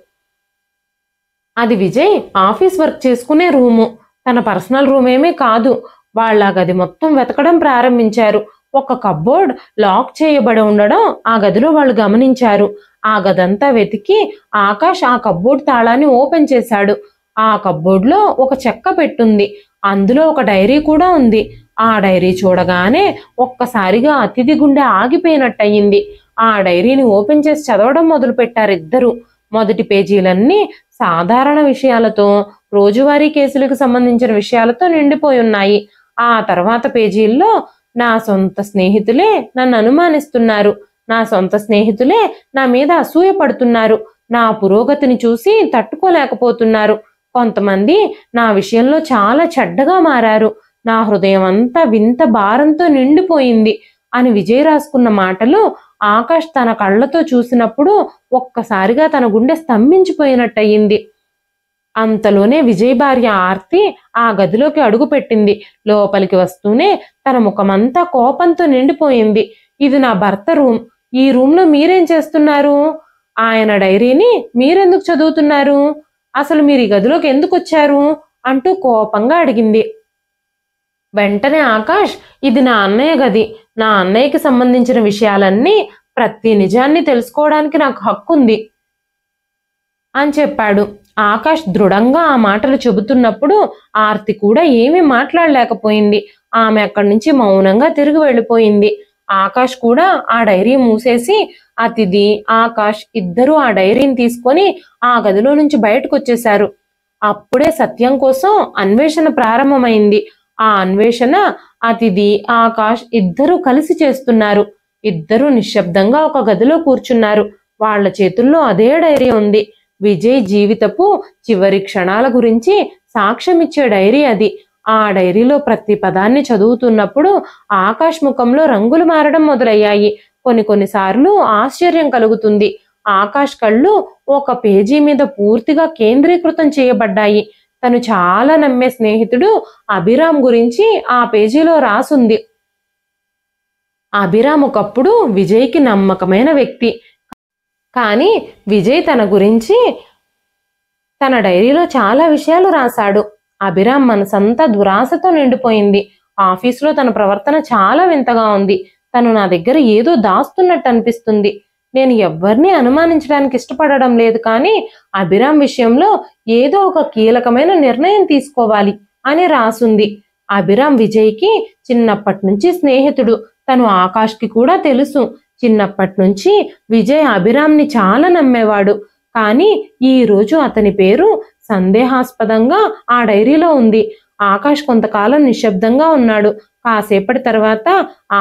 అది విజయ్ ఆఫీస్ వర్క్ చేసుకునే రూము, తన పర్సనల్ రూమ్ ఏమీ కాదు. వాళ్ళ గది మొత్తం వెతకడం ప్రారంభించారు. ఒక కబ్బోర్డ్ లాక్ చేయబడి ఉండడం ఆ గదిలో వాళ్ళు గమనించారు. ఆ గదంతా వెతికి ఆకాష్ ఆ కబ్బోర్డ్ తాళాన్ని ఓపెన్ చేశాడు. ఆ కబ్బోర్డ్లో ఒక చెక్క పెట్టుంది. అందులో ఒక డైరీ కూడా ఉంది. ఆ డైరీ చూడగానే ఒక్కసారిగా అతిథి గుండె ఆగిపోయినట్టయింది. ఆ డైరీని ఓపెన్ చేసి చదవడం మొదలుపెట్టారు ఇద్దరు. మొదటి పేజీలన్నీ సాధారణ విషయాలతో, రోజువారీ కేసులకు సంబంధించిన విషయాలతో నిండిపోయి ఉన్నాయి. ఆ తర్వాత పేజీల్లో నా సొంత స్నేహితులే నన్ను అనుమానిస్తున్నారు, నా సొంత స్నేహితులే నా మీద అసూయ పడుతున్నారు, నా పురోగతిని చూసి తట్టుకోలేకపోతున్నారు, కొంతమంది నా విషయంలో చాలా చెడ్డగా మారారు, నా హృదయం అంతా వింత భారంతో నిండిపోయింది అని విజయ్ రాసుకున్న మాటలు ఆకాష్ తన కళ్ళతో చూసినప్పుడు ఒక్కసారిగా తన గుండె స్తంభించిపోయినట్టయింది. అంతలోనే విజయ్ భార్య ఆర్తి ఆ గదిలోకి అడుగుపెట్టింది. లోపలికి వస్తూనే తన ముఖమంతా కోపంతో నిండిపోయింది. ఇది నా భర్త రూమ్, ఈ రూమ్లో మీరేం చేస్తున్నారు? ఆయన డైరీని మీరెందుకు చదువుతున్నారు? అసలు మీరు ఈ గదిలోకి ఎందుకు వచ్చారు అంటూ కోపంగా అడిగింది. వెంటనే ఆకాష్, ఇది నా అన్నయ్య గది, నా అన్నయ్యకి సంబంధించిన విషయాలన్నీ, ప్రతి నిజాన్ని తెలుసుకోవడానికి నాకు హక్కుంది అని చెప్పాడు. ఆకాష్ దృఢంగా ఆ మాటలు చెబుతున్నప్పుడు ఆర్తి కూడా ఏమీ మాట్లాడలేకపోయింది. ఆమె అక్కడి నుంచి మౌనంగా తిరిగి వెళ్ళిపోయింది. ఆకాష్ కూడా ఆ డైరీ మూసేసి అతిథి ఆకాష్ ఇద్దరూ ఆ డైరీని తీసుకొని ఆ గదిలో నుంచి బయటకు వచ్చేశారు. అప్పుడే సత్యం కోసం అన్వేషణ ప్రారంభమైంది. ఆ అన్వేషణ అతిథి ఆకాష్ ఇద్దరూ కలిసి చేస్తున్నారు. ఇద్దరూ నిశ్శబ్దంగా ఒక గదిలో కూర్చున్నారు. వాళ్ళ చేతుల్లో అదే డైరీ ఉంది. విజయ్ జీవితపు చివరి క్షణాల గురించి సాక్ష్యమిచ్చే డైరీ అది. ఆ డైరీలో ప్రతి పదాన్ని చదువుతున్నప్పుడు ఆకాష్ ముఖంలో రంగులు మారడం మొదలయ్యాయి. కొన్నిసార్లు ఆశ్చర్యం కలుగుతుంది. ఆకాష్ కళ్ళు ఒక పేజీ మీద పూర్తిగా కేంద్రీకృతం చేయబడ్డాయి. తను చాలా నమ్మే స్నేహితుడు అభిరామ్ గురించి ఆ పేజీలో రాసుంది. అభిరామ్ ఒకప్పుడు విజయ్కి నమ్మకమైన వ్యక్తి. కానీ విజయ్ తన గురించి తన డైరీలో చాలా విషయాలు రాశాడు. అభిరామ్ మనసంతా దురాశతో నిండిపోయింది. ఆఫీసులో తన ప్రవర్తన చాలా వింతగా ఉంది. తను నా దగ్గర ఏదో దాస్తున్నట్టు అనిపిస్తుంది. నేను ఎవ్వరినీ అనుమానించడానికి ఇష్టపడడం లేదు, కానీ అభిరామ్ విషయంలో ఏదో ఒక కీలకమైన నిర్ణయం తీసుకోవాలి అని రాసుంది. అభిరామ్ విజయ్కి చిన్నప్పటి నుంచి స్నేహితుడు. తను ఆకాష్కి కూడా తెలుసు. చిన్నప్పటి నుంచి విజయ్ అభిరామ్ని చాలా నమ్మేవాడు. కానీ ఈ రోజు అతని పేరు సందేహాస్పదంగా ఆ డైరీలో ఉంది. ఆకాష్ కొంతకాలం నిశ్శబ్దంగా ఉన్నాడు. కాసేపటి తర్వాత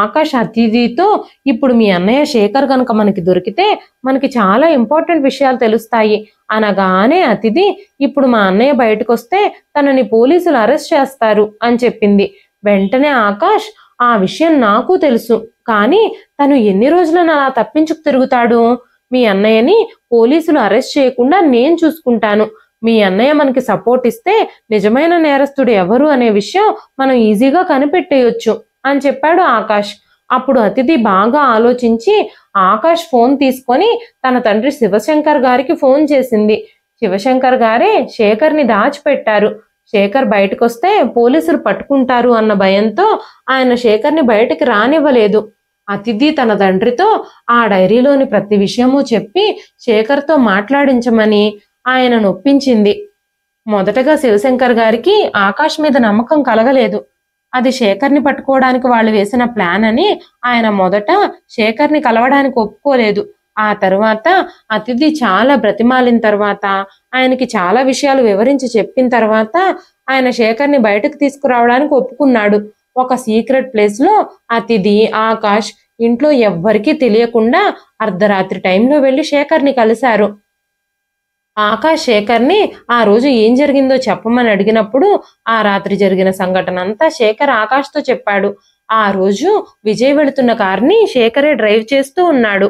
ఆకాష్ అతిథితో, ఇప్పుడు మీ అన్నయ్య శేఖర్ గనక మనకి దొరికితే మనకి చాలా ఇంపార్టెంట్ విషయాలు తెలుస్తాయి అనగానే అతిథి, ఇప్పుడు మా అన్నయ్య బయటకు వస్తే తనని పోలీసులు అరెస్ట్ చేస్తారు అని చెప్పింది. వెంటనే ఆకాష్, ఆ విషయం నాకు తెలుసు, కానీ తను ఎన్ని రోజులను అలా తప్పించుకు తిరుగుతాడు? మీ అన్నయ్యని పోలీసులు అరెస్ట్ చేయకుండా నేను చూసుకుంటాను. మీ అన్నయ్య మనకి సపోర్ట్ ఇస్తే నిజమైన నేరస్తుడు ఎవరు అనే విషయం మనం ఈజీగా కనిపెట్టేయొచ్చు అని చెప్పాడు ఆకాష్. అప్పుడు అతిథి బాగా ఆలోచించి ఆకాష్ ఫోన్ తీసుకొని తన తండ్రి శివశంకర్ గారికి ఫోన్ చేసింది. శివశంకర్ గారే శేఖర్ని దాచిపెట్టారు. శేఖర్ బయటకు వస్తే పోలీసులు పట్టుకుంటారు అన్న భయంతో ఆయన శేఖర్ని బయటకు రానివ్వలేదు. అతిథి తన తండ్రితో ఆ డైరీలోని ప్రతి విషయము చెప్పి శేఖర్తో మాట్లాడించమని ఆయన నొప్పించింది. మొదటగా శివశంకర్ గారికి ఆకాష్ మీద నమ్మకం కలగలేదు. అది శేఖర్ని పట్టుకోవడానికి వాళ్ళు వేసిన ప్లాన్ అని ఆయన మొదట శేఖర్ని కలవడానికి ఒప్పుకోలేదు. ఆ తర్వాత అతిథి చాలా బ్రతిమాలిన తర్వాత, ఆయనకి చాలా విషయాలు వివరించి చెప్పిన తర్వాత ఆయన శేఖర్ని బయటకు తీసుకురావడానికి ఒప్పుకున్నాడు. ఒక సీక్రెట్ ప్లేస్ లో అతిథి ఆకాష్ ఇంట్లో ఎవ్వరికీ తెలియకుండా అర్ధరాత్రి టైంలో వెళ్లి శేఖర్ని కలిశారు. ఆకాష్ శేఖర్ని ఆ రోజు ఏం జరిగిందో చెప్పమని అడిగినప్పుడు ఆ రాత్రి జరిగిన సంఘటన అంతా శేఖర్ ఆకాష్తో చెప్పాడు. ఆ రోజు విజయ్ వెళుతున్న కార్ని శేఖరే డ్రైవ్ చేస్తూ ఉన్నాడు.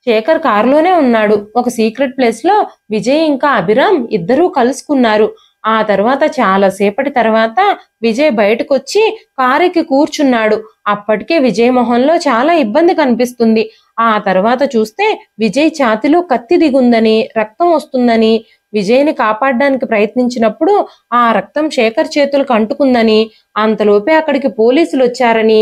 శేఖర్ కారులోనే ఉన్నాడు. ఒక సీక్రెట్ ప్లేస్ లో విజయ్ ఇంకా అభిరామ్ ఇద్దరూ కలుసుకున్నారు. ఆ తర్వాత చాలా సేపటి తర్వాత విజయ్ బయటకొచ్చి కారుకి కూర్చున్నాడు. అప్పటికే విజయ్ మొహంలో చాలా ఇబ్బంది కనిపిస్తుంది. ఆ తర్వాత చూస్తే విజయ్ ఛాతిలో కత్తి దిగుందని, రక్తం వస్తుందని, విజయ్ని కాపాడడానికి ప్రయత్నించినప్పుడు ఆ రక్తం శేఖర్ చేతులకు అంటుకుందని, అంతలోపే అక్కడికి పోలీసులు వచ్చారని,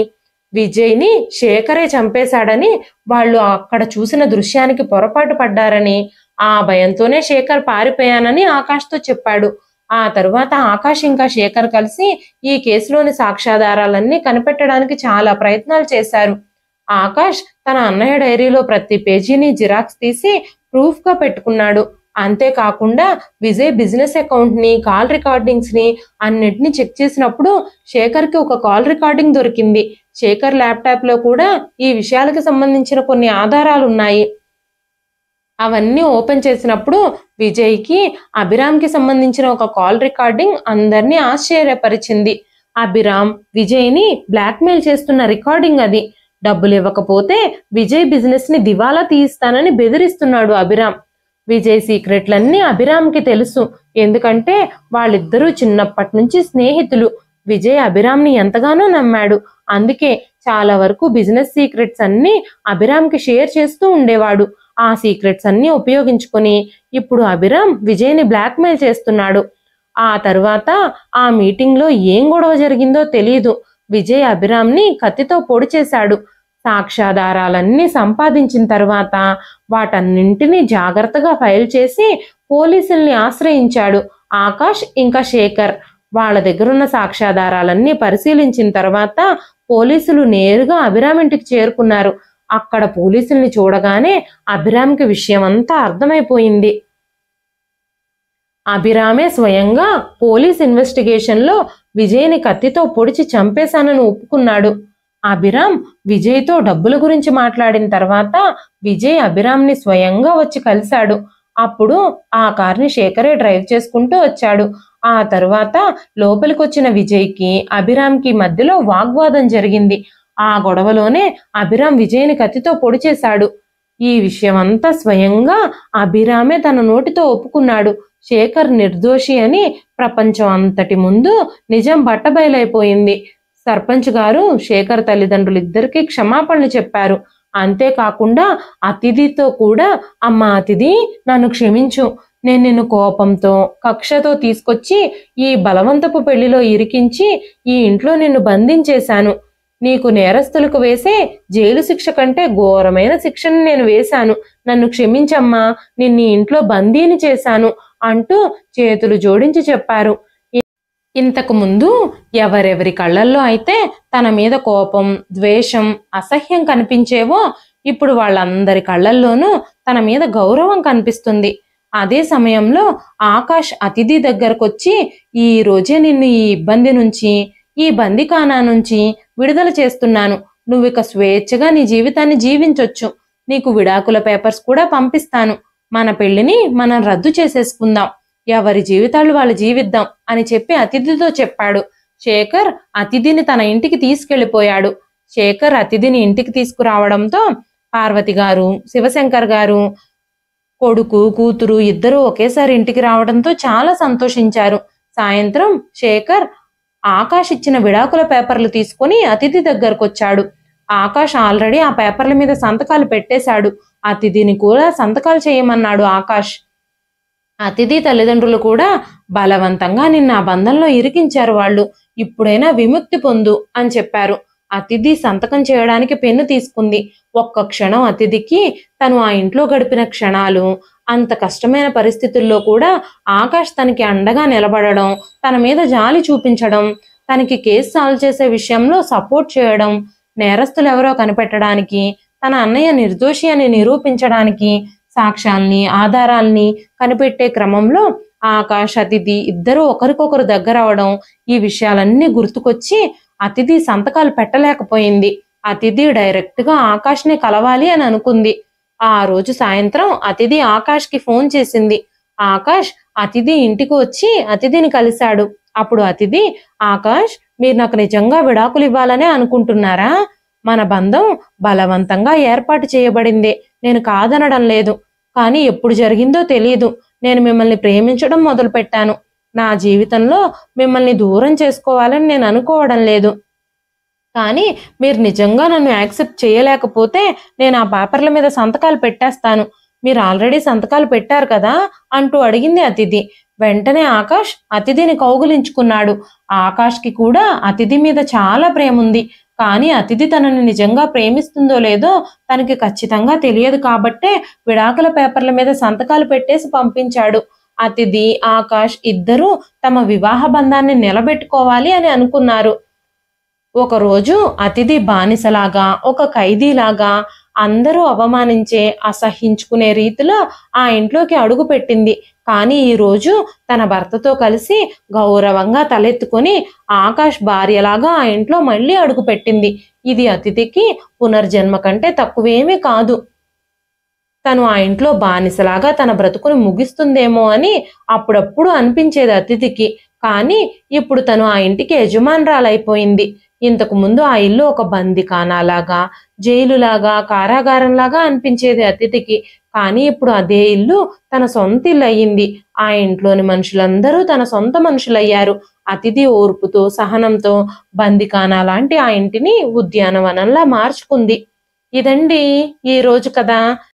విజయ్ని శేఖరే చంపేశాడని, వాళ్ళు అక్కడ చూసిన దృశ్యానికి పొరపాటు పడ్డారని, ఆ భయంతోనే శేఖర్ పారిపోయానని ఆకాష్తో చెప్పాడు. ఆ తరువాత ఆకాష్ ఇంకా శేఖర్ కలిసి ఈ కేసులోని సాక్ష్యాధారాలన్నీ కనిపెట్టడానికి చాలా ప్రయత్నాలు చేశారు. ఆకాష్ తన అన్నయ్య డైరీలో ప్రతి పేజీని జిరాక్స్ తీసి ప్రూఫ్ గా పెట్టుకున్నాడు. అంతేకాకుండా విజయ్ బిజినెస్ అకౌంట్ ని, కాల్ రికార్డింగ్స్ ని అన్నిటిని చెక్ చేసినప్పుడు శేఖర్ కి ఒక కాల్ రికార్డింగ్ దొరికింది. శేఖర్ ల్యాప్టాప్ లో కూడా ఈ విషయాలకు సంబంధించిన కొన్ని ఆధారాలు ఉన్నాయి. అవన్నీ ఓపెన్ చేసినప్పుడు విజయ్కి, అభిరామ్కి సంబంధించిన ఒక కాల్ రికార్డింగ్ అందరినీ ఆశ్చర్యపరిచింది. అభిరామ్ విజయ్ని బ్లాక్మెయిల్ చేస్తున్న రికార్డింగ్ అది. డబ్బులు ఇవ్వకపోతే విజయ్ బిజినెస్ ని దివాలా తీయిస్తానని బెదిరిస్తున్నాడు అభిరామ్. విజయ్ సీక్రెట్లన్నీ అభిరామ్కి తెలుసు. ఎందుకంటే వాళ్ళిద్దరూ చిన్నప్పటి నుంచి స్నేహితులు. విజయ్ అభిరామ్ని ఎంతగానో నమ్మాడు. అందుకే చాలా వరకు బిజినెస్ సీక్రెట్స్ అన్ని అభిరామ్కి షేర్ చేస్తూ ఉండేవాడు. ఆ సీక్రెట్స్ అన్ని ఉపయోగించుకొని ఇప్పుడు అభిరామ్ విజయ్ని బ్లాక్మెయిల్ చేస్తున్నాడు. ఆ తర్వాత ఆ మీటింగ్ లో ఏం గొడవ జరిగిందో తెలియదు. విజయ్ అభిరామ్ని కత్తితో పొడి చేశాడు. సాక్ష్యాధారాలన్నీ సంపాదించిన తర్వాత వాటన్నింటినీ జాగ్రత్తగా ఫైల్ చేసి పోలీసుల్ని ఆశ్రయించాడు. ఆకాష్ ఇంకా శేఖర్ వాళ్ళ దగ్గరున్న సాక్ష్యాధారాలన్నీ పరిశీలించిన తర్వాత పోలీసులు నేరుగా అభిరామ్ ఇంటికి చేరుకున్నారు. అక్కడ పోలీసుల్ని చూడగానే అభిరామ్కి విషయం అంతా అర్థమైపోయింది. అభిరామే స్వయంగా పోలీస్ ఇన్వెస్టిగేషన్ లో విజయ్ని కత్తితో పొడిచి చంపేశానని ఒప్పుకున్నాడు. అభిరామ్ విజయ్తో డబ్బుల గురించి మాట్లాడిన తర్వాత విజయ్ అభిరామ్ని స్వయంగా వచ్చి కలిశాడు. అప్పుడు ఆ కార్ని శేఖరే డ్రైవ్ చేసుకుంటూ వచ్చాడు. ఆ తరువాత లోపలికొచ్చిన విజయ్కి అభిరామ్కి మధ్యలో వాగ్వాదం జరిగింది. ఆ గొడవలోనే అభిరామ్ విజయ్ని కత్తితో పొడి చేశాడు. ఈ విషయమంతా స్వయంగా అభిరామే తన నోటితో ఒప్పుకున్నాడు. శేఖర్ నిర్దోషి అని ప్రపంచం అంతటి ముందు నిజం బట్టబయలైపోయింది. సర్పంచ్ గారు శేఖర్ తల్లిదండ్రులు ఇద్దరికీ క్షమాపణలు చెప్పారు. అంతేకాకుండా అతిథితో కూడా, అమ్మ అతిథి, నన్ను క్షమించు. నేను నిన్ను కోపంతో, కక్షతో తీసుకొచ్చి ఈ బలవంతపు పెళ్లిలో ఇరికించి ఈ ఇంట్లో నిన్ను బంధించేశాను. నీకు నేరస్తులకు వేసే జైలు శిక్ష కంటే ఘోరమైన శిక్షను నేను వేశాను. నన్ను క్షమించమ్మా, నిన్ను ఇంట్లో బందీని చేశాను అంటూ చేతులు జోడించి చెప్పారు. ఇంతకు ముందు ఎవరెవరి కళ్ళల్లో అయితే తన మీద కోపం, ద్వేషం, అసహ్యం కనిపించేవో ఇప్పుడు వాళ్ళందరి కళ్ళల్లోనూ తన మీద గౌరవం కనిపిస్తుంది. అదే సమయంలో ఆకాష్ అతిథి దగ్గరకొచ్చి, ఈ రోజే నిన్ను ఈ ఇబ్బంది నుంచి, ఈ బందిఖానా నుంచి విడుదల చేస్తున్నాను. నువ్విక స్వేచ్ఛగా నీ జీవితాన్ని జీవించొచ్చు. నీకు విడాకుల పేపర్స్ కూడా పంపిస్తాను. మన పెళ్లిని మనం రద్దు చేసేసుకుందాం. ఎవరి జీవితాలు వాళ్ళు జీవిద్దాం అని చెప్పి అతిథితో చెప్పాడు. శేఖర్ అతిథిని తన ఇంటికి తీసుకెళ్లిపోయాడు. శేఖర్ అతిథిని ఇంటికి తీసుకురావడంతో పార్వతి గారు, శివశంకర్ గారు, కొడుకు, కూతురు ఇద్దరూ ఒకేసారి ఇంటికి రావడంతో చాలా సంతోషించారు. సాయంత్రం శేఖర్ ఆకాష్ ఇచ్చిన విడాకుల పేపర్లు తీసుకుని అతిథి దగ్గరకు వచ్చాడు. ఆకాష్ ఆల్రెడీ ఆ పేపర్ల మీద సంతకాలు పెట్టేశాడు. అతిథిని కూడా సంతకాలు చేయమన్నాడు ఆకాష్. అతిథి తల్లిదండ్రులు కూడా బలవంతంగా నిన్న ఆ బంధంలో ఇరికించారు. వాళ్ళు ఇప్పుడైనా విముక్తి పొందు అని చెప్పారు. అతిథి సంతకం చేయడానికి పెన్ను తీసుకుంది. ఒక్క క్షణం అతిథికి తను ఆ ఇంట్లో గడిపిన క్షణాలు, అంత కష్టమైన పరిస్థితుల్లో కూడా ఆకాష్ తనకి అండగా నిలబడడం, తన మీద జాలి చూపించడం, తనకి కేసు సాల్వ్ చేసే విషయంలో సపోర్ట్ చేయడం, నేరస్తులు ఎవరో కనిపెట్టడానికి, తన అన్నయ్య నిర్దోషి అని నిరూపించడానికి సాక్ష్యాల్ని, ఆధారాల్ని కనిపెట్టే క్రమంలో ఆకాష్, అతిథి ఇద్దరూ ఒకరికొకరు దగ్గర అవడం, ఈ విషయాలన్నీ గుర్తుకొచ్చి అతిథి సంతకాలు పెట్టలేకపోయింది. అతిథి డైరెక్ట్ గా ఆకాష్ని కలవాలి అని అనుకుంది. ఆ రోజు సాయంత్రం అతిథి ఆకాష్కి ఫోన్ చేసింది. ఆకాష్ అతిథి ఇంటికి వచ్చి అతిథిని కలిశాడు. అప్పుడు అతిథి, ఆకాష్, మీరు నాకు నిజంగా విడాకులు ఇవ్వాలనే అనుకుంటున్నారా? మన బంధం బలవంతంగా ఏర్పాటు చేయబడింది. నేను కాదనడం లేదు. కానీ ఎప్పుడు జరిగిందో తెలియదు. నేను మిమ్మల్ని ప్రేమించడం మొదలుపెట్టాను. నా జీవితంలో మిమ్మల్ని దూరం చేసుకోవాలని నేను అనుకోవడం లేదు. కానీ మీరు నిజంగా నన్ను యాక్సెప్ట్ చేయలేకపోతే నేను ఆ పేపర్ల మీద సంతకాలు పెట్టేస్తాను. మీరు ఆల్రెడీ సంతకాలు పెట్టారు కదా అంటూ అడిగింది అతిథి. వెంటనే ఆకాష్ అతిథిని కౌగిలించుకున్నాడు. ఆకాష్కి కూడా అతిథి మీద చాలా ప్రేమ ఉంది. కానీ అతిథి తనని నిజంగా ప్రేమిస్తుందో లేదో తనకి ఖచ్చితంగా తెలియదు కాబట్టే విడాకుల పేపర్ల మీద సంతకాలు పెట్టేసి పంపించాడు. అతిథి, ఆకాష్ ఇద్దరూ తమ వివాహ బంధాన్ని నిలబెట్టుకోవాలి అని అనుకున్నారు. ఒకరోజు అతిథి బానిసలాగా, ఒక ఖైదీలాగా అందరూ అవమానించే, అసహ్యించుకునే రీతిలో ఆ ఇంట్లోకి అడుగు పెట్టింది. కానీ ఈరోజు తన భర్తతో కలిసి గౌరవంగా తలెత్తుకొని ఆకాష్ భార్యలాగా ఆ ఇంట్లో మళ్ళీ అడుగు పెట్టింది. ఇది అతిథికి పునర్జన్మ కంటే తక్కువేమీ కాదు. తను ఆ ఇంట్లో బానిసలాగా తన బ్రతుకుని ముగిస్తుందేమో అని అప్పుడప్పుడు అనిపించేది అతిథికి. కానీ ఇప్పుడు తను ఆ ఇంటికి యజమానురాలైపోయింది. ఇంతకు ముందు ఆ ఇల్లు ఒక బందిఖానాలాగా, జైలులాగా, కారాగారంలాగా అనిపించేది అతిథికి. కానీ ఇప్పుడు అదే ఇల్లు తన సొంత ఇల్లు అయ్యింది. ఆ ఇంట్లోని మనుషులందరూ తన సొంత మనుషులయ్యారు. అతిథి ఓర్పుతో, సహనంతో బందిఖానా లాంటి ఆ ఇంటిని ఉద్యానవనంలా మార్చుకుంది. ఇదండి ఈ రోజు కథ.